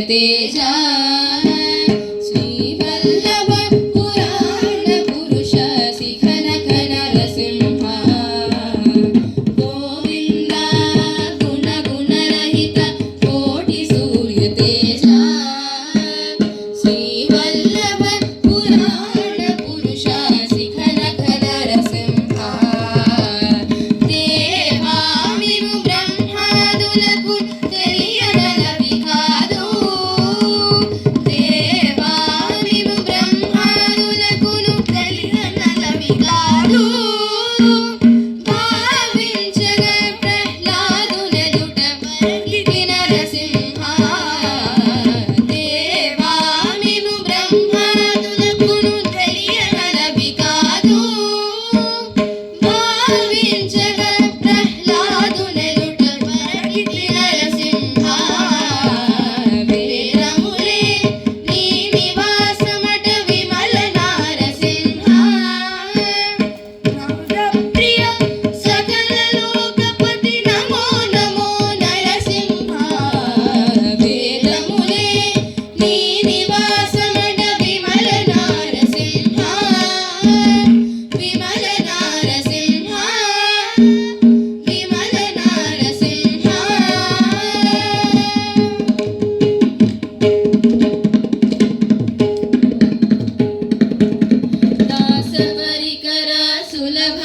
तेजा श्रीवल्लभ पुराण पुरुष शिखर खर नरसिंह गोविंद गुण गुण रहित कोटि सूर्य तेजा श्रीवल्लभ पुराण पुरुष शिखर खर नरसिंह देवा विनु ब्रह्मादुలకు తెలియగలవి కాదు దేవా విను బ్రహ్మాదులకును తెలియగలవి కాదు భావించగా ప్రహ్లాదునెదుట పలికి నరసింహ దేవా విను బ్రహ్మాదులకును తెలియగలవి కాదు భావించగా ప్రహ్లాదునెదుట పలికి నరసింహ వేదములే నీ నివాసమట విమల నారసింహ ప్రియ సకల లోకపతి నమో నమో నరసింహ వేదములే నీ నివాసమట విమల నారసింహ విమల నారసింహ విమల నారసింహ दासवरिकर सुलभ